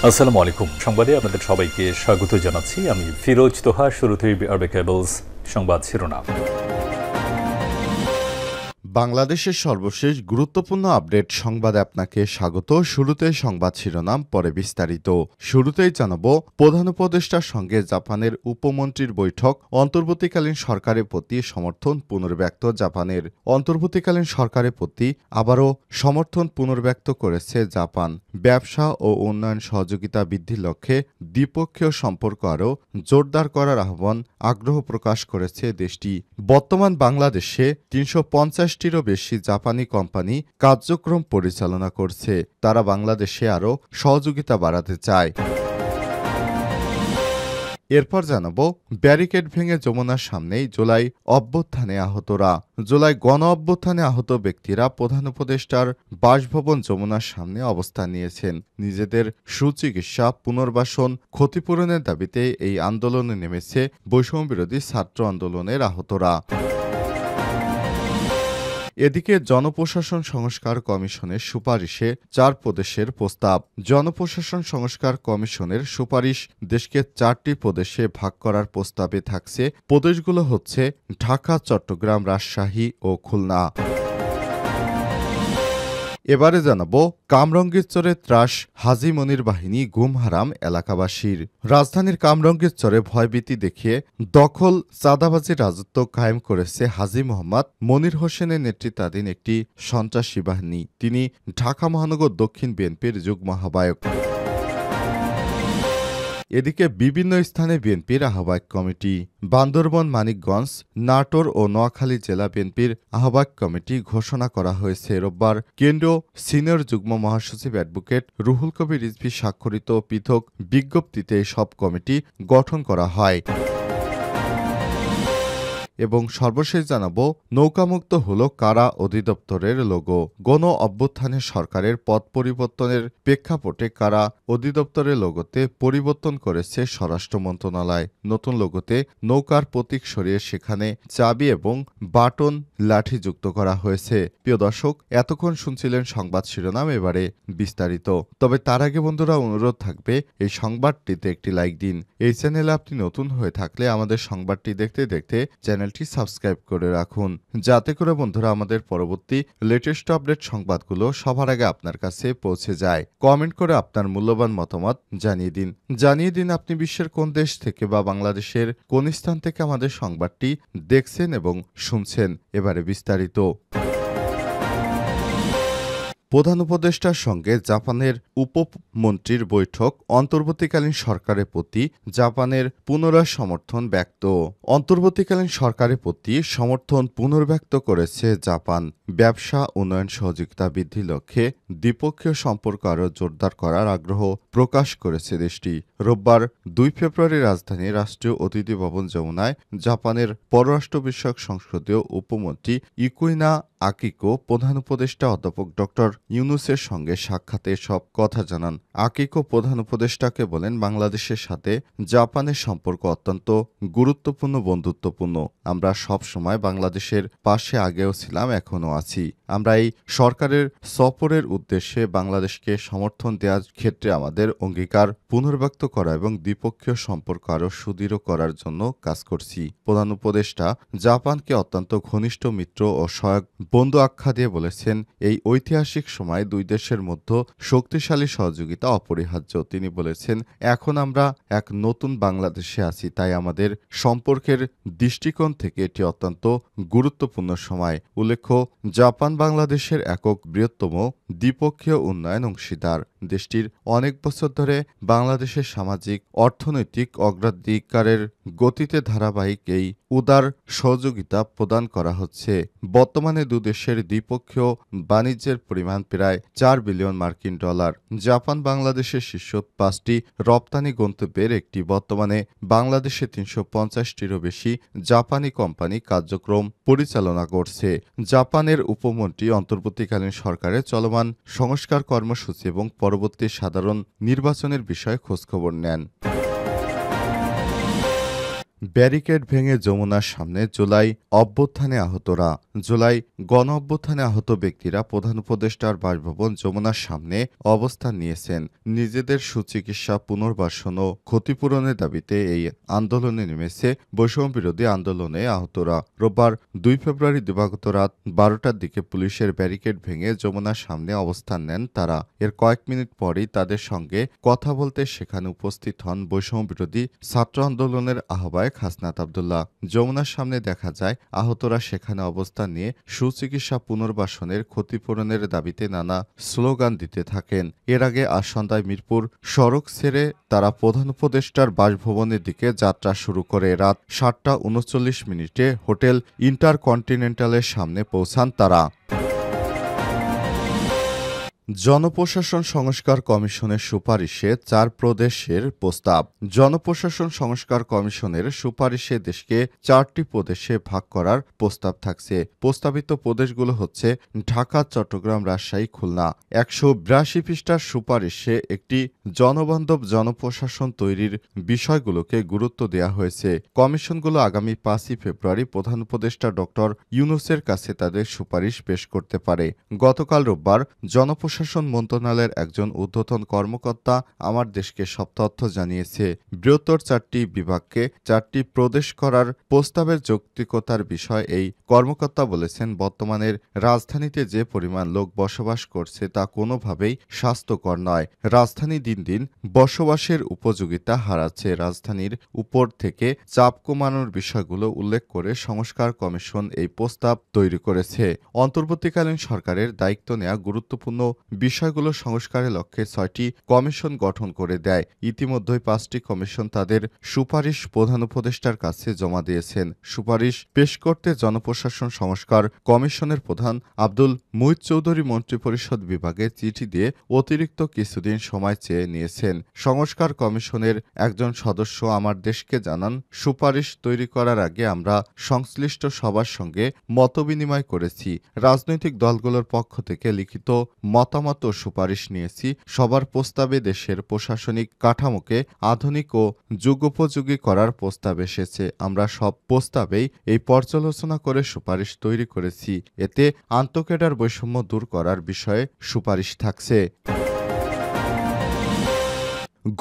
আসসালামু আলাইকুম। সংবাদে আপনাদের সবাইকে স্বাগত জানাচ্ছি। আমি ফিরোজ তোহা। শুরুতেই আরবে কেবলস সংবাদ শিরোনাম। বাংলাদেশের সর্বশেষ গুরুত্বপূর্ণ আপডেট সংবাদে আপনাকে স্বাগত। শুরুতে সংবাদ শিরোনাম, পরে বিস্তারিত। শুরুতেই জানাবো, প্রধান উপদেষ্টার সঙ্গে জাপানের উপমন্ত্রীর বৈঠক, অন্তর্বর্তীকালীন সরকারের প্রতি সমর্থন পুনর্ব্যক্ত। জাপানের অন্তর্বর্তীকালীন সরকারের প্রতি আবারও সমর্থন পুনর্ব্যক্ত করেছে জাপান। ব্যবসা ও উন্নয়ন সহযোগিতা বৃদ্ধির লক্ষ্যে দ্বিপক্ষীয় সম্পর্ক আরও জোরদার করার আগ্রহ প্রকাশ করেছে দেশটি। বর্তমান বাংলাদেশে ৩৫০টিরও বেশি জাপানি কোম্পানি কার্যক্রম পরিচালনা করছে। তারা বাংলাদেশে আরও সহযোগিতা বাড়াতে চায়। এরপর জানাবো, ব্যারিকেড ভেঙে যমুনার সামনেই জুলাই অভ্যুত্থানে আহতরা। জুলাই গণ অভ্যুত্থানে আহত ব্যক্তিরা প্রধান উপদেষ্টার বাসভবন যমুনার সামনে অবস্থান নিয়েছেন। নিজেদের সুচিকিৎসা, পুনর্বাসন, ক্ষতিপূরণের দাবিতে এই আন্দোলনে নেমেছে বৈষম্যবিরোধী ছাত্র আন্দোলনের আহতরা। এদিকে জনপ্রশাসন সংস্কার কমিশনের সুপারিশে ৪ প্রদেশের প্রস্তাব। জনপ্রশাসন সংস্কার কমিশনের সুপারিশ দেশকে ৪টি প্রদেশে ভাগ করার প্রস্তাবে থাকছে। প্রদেশগুলো হচ্ছে ঢাকা, চট্টগ্রাম, রাজশাহী ও খুলনা। এবারে জানাবো, কামরঙ্গীরচরে ত্রাস, হাজী মনির বাহিনী গুম হারাম এলাকাবাসীর। রাজধানীর কামরঙ্গীরচরে ভয়ভীতি দেখিয়ে দখল, চাঁদাবাজির রাজত্ব কায়েম করেছে হাজী মোহাম্মদ মনির হোসেনের নেতৃত্বাধীন একটি সন্ত্রাসী বাহিনী। তিনি ঢাকা মহানগর দক্ষিণ বিএনপির যুগ্ম আহ্বায়ক। এদিকে বিভিন্ন স্থানে বিএনপির আহ্বায়ক কমিটি। বান্দরবান, মানিকগঞ্জ, নাটোর ও নোয়াখালী জেলা বিএনপির আহ্বায়ক কমিটি ঘোষণা করা হয়েছে। রোববার কেন্দ্রীয় সিনিয়র যুগ্ম মহাসচিব অ্যাডভোকেট রুহুল কবির রিজভী স্বাক্ষরিত পৃথক বিজ্ঞপ্তিতে সব কমিটি গঠন করা হয়। এবং সর্বশেষ জানাবো, নৌকামুক্ত হল কারা অধিদপ্তরের লোগো। গণ অভ্যুত্থানে সরকারের পথ পরিবর্তনের প্রেক্ষাপটে কারা অধিদপ্তরের লোগোতে পরিবর্তন করেছে স্বরাষ্ট্র মন্ত্রণালয়। নতুন লোগোতে নৌকার প্রতীক সরিয়ে সেখানে চাবি এবং বাটন লাঠি যুক্ত করা হয়েছে। প্রিয় দর্শক, এতক্ষণ শুনছিলেন সংবাদ শিরোনাম, এবারে বিস্তারিত। তবে তার আগে বন্ধুরা, অনুরোধ থাকবে এই সংবাদটিতে একটি লাইক দিন। এই চ্যানেলে আপনি নতুন হয়ে থাকলে আমাদের সংবাদটি দেখতে দেখতে চ্যানেলটি সাবস্ক্রাইব করে রাখুন, যাতে করে বন্ধুরা আমাদের পরবর্তী লেটেস্ট আপডেট সংবাদগুলো সবার আগে আপনার কাছে পৌঁছে যায়। কমেন্ট করে আপনার মূল্যবান মতামত জানিয়ে দিন আপনি বিশ্বের কোন দেশ থেকে বা বাংলাদেশের কোন স্থান থেকে আমাদের সংবাদটি দেখছেন এবং শুনছেন। এবারে বিস্তারিত। প্রধান উপদেষ্টার সঙ্গে জাপানের উপমন্ত্রীর বৈঠক, অন্তর্বর্তীকালীন সরকারের প্রতি জাপানের পুনরায় সমর্থন ব্যক্ত। অন্তর্বর্তীকালীন সরকারের প্রতি সমর্থন পুনর্ব্যক্ত করেছে জাপান। ব্যবসা, উন্নয়ন সহযোগিতা বৃদ্ধির লক্ষ্যে দ্বিপক্ষীয় সম্পর্ক আরও জোরদার করার আগ্রহ প্রকাশ করেছে দেশটি। রোববার ২ ফেব্রুয়ারি রাজধানীর রাষ্ট্রীয় অতিথি ভবন যমুনায় জাপানের পররাষ্ট্র বিষয়ক সংসদীয় উপমন্ত্রী ইকুইনা আকিকো প্রধান উপদেষ্টা অধ্যাপক ড ইউনুসের সঙ্গে সাক্ষাতে সব কথা জানান। আকিকো প্রধান উপদেষ্টাকে বলেন, বাংলাদেশের সাথে জাপানের সম্পর্ক অত্যন্ত গুরুত্বপূর্ণ, বন্ধুত্বপূর্ণ। আমরা সব সময় বাংলাদেশের পাশে আগেও ছিলাম, এখনও আছি। আমরা এই সরকারের সফরের উদ্দেশ্যে বাংলাদেশকে সমর্থন দেওয়ার ক্ষেত্রে আমাদের অঙ্গীকার পুনর্ব্যক্ত করা এবং দ্বিপক্ষীয় সম্পর্ক আরও সুদৃঢ় করার জন্য কাজ করছি। প্রধান উপদেষ্টা জাপানকে অত্যন্ত ঘনিষ্ঠ মিত্র ও সহায়ক বন্ধু আখ্যা দিয়ে বলেছেন, এই ঐতিহাসিক সময় দুই দেশের মধ্যে শক্তিশালী সহযোগিতা অপরিহার্য। তিনি বলেছেন, এখন আমরা এক নতুন বাংলাদেশে আছি, তাই আমাদের সম্পর্কের দৃষ্টিকোণ থেকে এটি অত্যন্ত গুরুত্বপূর্ণ সময়। উল্লেখ্য, জাপান বাংলাদেশের একক বৃহত্তম দ্বিপক্ষীয় উন্নয়ন অংশীদার। দেশটির অনেক বছর ধরে বাংলাদেশের সামাজিক অর্থনৈতিক অগ্রাধিকারের গতিতে ধারাবাহিক এই উদার সহযোগিতা প্রদান করা হচ্ছে। বর্তমানে দুদেশের দ্বিপক্ষীয় বাণিজ্যের পরিমাণ প্রায় ৪ বিলিয়ন মার্কিন ডলার। জাপান বাংলাদেশের শীর্ষ ৫টি রপ্তানি গন্তব্যের একটি। বর্তমানে বাংলাদেশে ৩৫০টিরও বেশি জাপানি কোম্পানি কার্যক্রম পরিচালনা করছে। জাপানের উপমন্ত্রী অন্তর্বর্তীকালীন সরকারের চলমান সংস্কার কর্মসূচি এবং পরবর্তী সাধারণ নির্বাচনের বিষয়ে খোঁজখবর নেন। ব্যারিকেড ভেঙে যমুনার সামনে জুলাই অভ্যুত্থানে আহতরা। জুলাই গণ অভ্যুত্থানে আহত ব্যক্তিরা প্রধান উপদেষ্টার বাসভবন যমুনার সামনে অবস্থান নিয়েছেন। নিজেদের সুচিকিৎসা, পুনর্বাসন ও ক্ষতিপূরণের দাবিতে এই আন্দোলনে নেমেছে বৈষম্যবিরোধী আন্দোলনে আহতরা। রোববার 2 ফেব্রুয়ারি দিবাগত রাত 12টার দিকে পুলিশের ব্যারিকেড ভেঙে যমুনার সামনে অবস্থান নেন তারা। এর কয়েক মিনিট পরেই তাদের সঙ্গে কথা বলতে সেখানে উপস্থিত হন বৈষম্যবিরোধী ছাত্র আন্দোলনের আহ্বায়ক হাসনাত আব্দুল্লাহ। যমুনার সামনে দেখা যায় আহতরা সেখানে অবস্থান নিয়ে সুচিকিৎসা, পুনর্বাসনের ক্ষতিপূরণের দাবিতে নানা স্লোগান দিতে থাকেন। এর আগে আজ সন্ধ্যায় মিরপুর সড়ক ছেড়ে তারা প্রধান উপদেষ্টার বাসভবনের দিকে যাত্রা শুরু করে। রাত 7টা 39 হোটেল ইন্টারকন্টিনেন্টালের সামনে পৌঁছান তারা। জনপ্রশাসন সংস্কার কমিশনের সুপারিশে 4 প্রদেশের প্রস্তাব। জনপ্রশাসন সংস্কার কমিশনের সুপারিশে দেশকে 4টি প্রদেশে ভাগ করার প্রস্তাব থাকছে। প্রস্তাবিত প্রদেশগুলো হচ্ছে ঢাকা, চট্টগ্রাম, রাজশাহী, খুলনা। 182 পৃষ্ঠার সুপারিশে একটি জনবান্ধব জনপ্রশাসন তৈরির বিষয়গুলোকে গুরুত্ব দেওয়া হয়েছে। কমিশনগুলো আগামী 5ই ফেব্রুয়ারি প্রধান উপদেষ্টা ড. ইউনূসের কাছে তাদের সুপারিশ পেশ করতে পারে। গতকাল রোববার জনপ্রশাসন মন্ত্রণালয়ের একজন ঊর্ধ্বতন কর্মকর্তা আমার দেশকে সব তথ্য জানিয়েছে। বৃহত্তর 4টি বিভাগকে 4টি প্রদেশ করার প্রস্তাবের যৌক্তিকতার বিষয় এই কর্মকর্তা বলেছেন, বর্তমানের রাজধানীতে যে পরিমাণ লোক বসবাস করছে তা কোনোভাবেই স্বাস্থ্যকর নয়। রাজধানী দিন দিন বসবাসের উপযোগিতা হারাচ্ছে। রাজধানীর উপর থেকে চাপ কমানোর বিষয়গুলো উল্লেখ করে সংস্কার কমিশন এই প্রস্তাব তৈরি করেছে। অন্তর্বর্তীকালীন সরকারের দায়িত্ব নেওয়া গুরুত্বপূর্ণ বিষয়গুলো সংস্কারের লক্ষ্যে 6টি কমিশন গঠন করে দেয়। ইতিমধ্যেই 5টি কমিশন তাদের সুপারিশ প্রধান উপদেষ্টার কাছে জমা দিয়েছেন। সুপারিশ পেশ করতে জনপ্রশাসন সংস্কার কমিশনের প্রধান আব্দুল মুহিত চৌধুরী মন্ত্রিপরিষদ বিভাগে চিঠি দিয়ে অতিরিক্ত কিছুদিন সময় চেয়ে নিয়েছেন। সংস্কার কমিশনের একজন সদস্য আমার দেশকে জানান, সুপারিশ তৈরি করার আগে আমরা সংশ্লিষ্ট সবার সঙ্গে মতবিনিময় করেছি। রাজনৈতিক দলগুলোর পক্ষ থেকে লিখিত মতামত ও সুপারিশ নিয়েছি। সবার প্রস্তাবে দেশের প্রশাসনিক কাঠামোকে আধুনিক ও যুগোপযোগী করার প্রস্তাব এসেছে। আমরা সব প্রস্তাবেই এই পর্যালোচনা করে সুপারিশ তৈরি করেছি। এতে আন্তঃক্যাডার বৈষম্য দূর করার বিষয়ে সুপারিশ থাকছে।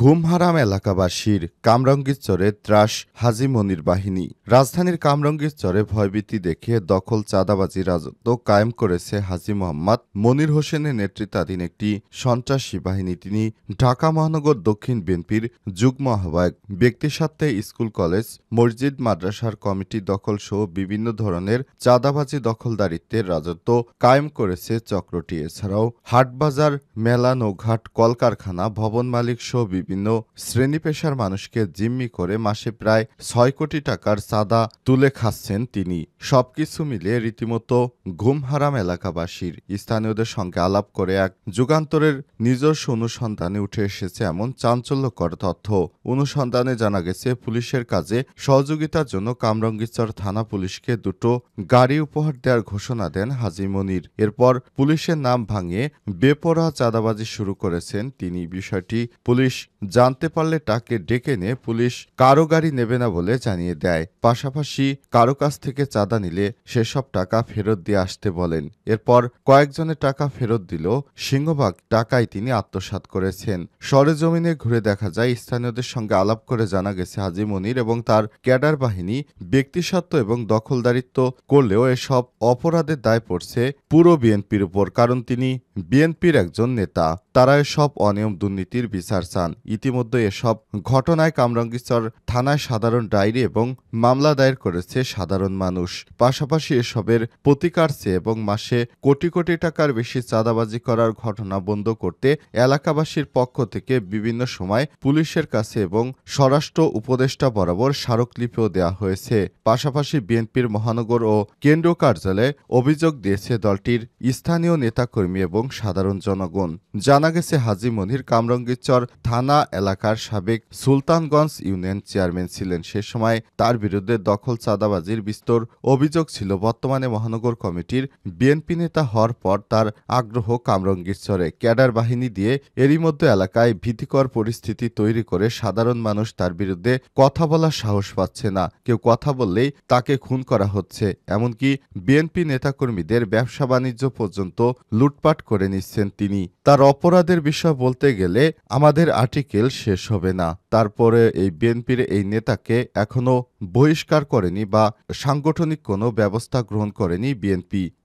ঘুম হারাম এলাকাবাসীর, কামরাঙ্গীরচরে ত্রাস হাজী মনির বাহিনী। রাজধানীর কামরাঙ্গীরচরে ভয়ভীতি দেখে দখল, চাঁদাবাজি রাজত্ব কায়েম করেছে হাজী মোহাম্মদ মনির হোসেনের নেতৃত্বাধীন একটি সন্ত্রাসী বাহিনী। তিনি ঢাকা মহানগর দক্ষিণ বিএনপির যুগ্ম আহ্বায়ক। ব্যক্তিস্বার্থে স্কুল, কলেজ, মসজিদ, মাদ্রাসার কমিটি দখল সহ বিভিন্ন ধরনের চাঁদাবাজি, দখলদারিত্বের রাজত্ব কায়েম করেছে চক্রটি। এছাড়াও হাটবাজার, মেলা, নৌঘাট, কলকারখানা, ভবন মালিক সহ বিভিন্ন শ্রেণী পেশার মানুষকে জিম্মি করে মাসে প্রায় 6 কোটি টাকার চাঁদা তুলে খাচ্ছেন তিনি। সবকিছু মিলিয়ে রীতিমতো ঘুম হারাম এলাকাবাসীর। স্থানীয়দের সঙ্গে আলাপ করে এক যুগান্তরের নিজস্ব অনুসন্ধানে উঠে এসেছে এমন চাঞ্চল্যকর তথ্য। অনুসন্ধানে জানা গেছে, পুলিশের কাজে সহযোগিতার জন্য কামরাঙ্গীরচর থানা পুলিশকে 2টো গাড়ি উপহার দেওয়ার ঘোষণা দেন হাজী মনির। এরপর পুলিশের নাম ভাঙিয়ে বেপরোয়া চাঁদাবাজি শুরু করেছেন তিনি। বিষয়টি পুলিশ জানতে পারলে তাকে ডেকে নিয়ে পুলিশ কারো গাড়ি নেবে না বলে জানিয়ে দেয়। পাশাপাশি কারো কাছ থেকে চাঁদা নিলে সেসব টাকা ফেরত দিয়ে আসতে বলেন। এরপর কয়েকজনের টাকা ফেরত দিলেও সিংহভাগ টাকাই তিনি আত্মসাৎ করেছেন। সরেজমিনে ঘুরে দেখা যায়, স্থানীয়দের সঙ্গে আলাপ করে জানা গেছে হাজী মনির এবং তার ক্যাডার বাহিনী ব্যক্তিস্বার্থ এবং দখলদারিত্ব করলেও এসব অপরাধের দায় পড়ছে পুরো বিএনপির উপর, কারণ তিনি বিএনপির একজন নেতা। তারা এসব অনিয়ম দুর্নীতির বিচার চান। ইতিমধ্যে এসব ঘটনায় কামরাঙ্গীরচর থানায় সাধারণ ডায়েরি এবং মামলা দায়ের করেছে সাধারণ মানুষ। পাশাপাশি এসবের প্রতিকার চেয়ে এবং মাসে কোটি কোটি টাকার বেশি চাঁদাবাজি করার ঘটনা বন্ধ করতে এলাকাবাসীর পক্ষ থেকে বিভিন্ন সময় পুলিশের কাছে এবং স্বরাষ্ট্র উপদেষ্টা বরাবর স্মারকলিপিও দেওয়া হয়েছে। পাশাপাশি বিএনপির মহানগর ও কেন্দ্রীয় কার্যালয়ে অভিযোগ দিয়েছে দলটির স্থানীয় নেতাকর্মী এবং সাধারণ জনগণ। জানা গেছে, হাজী মনির কামরাঙ্গীরচর থানা থানা এলাকার সাবেক সুলতানগঞ্জ ইউনিয়ন চেয়ারম্যান ছিলেন। সে সময় তার বিরুদ্ধে দখল চাঁদাবাজির বিস্তর অভিযোগ ছিল। বর্তমানে মহানগর কমিটির বিএনপি নেতা হওয়ার পর তার আগ্রহ কামরঙ্গীর চরে। ক্যাডার বাহিনী দিয়ে এরই মধ্যে এলাকায় ভীতিকর পরিস্থিতি তৈরি করে সাধারণ মানুষ তার বিরুদ্ধে কথা বলার সাহস পাচ্ছে না। কেউ কথা বললেই তাকে খুন করা হচ্ছে, এমনকি বিএনপি নেতাকর্মীদের ব্যবসা বাণিজ্য পর্যন্ত লুটপাট করে নিচ্ছেন তিনি। তার অপরাধের বিষয় বলতে গেলে আমাদের আর্টিকেল শেষ হবে না। তারপরে এই বিএনপির এই নেতাকে এখনো বহিষ্কার করেনি বা সাংগঠনিক কোনো ব্যবস্থা গ্রহণ করেনি বিএনপি।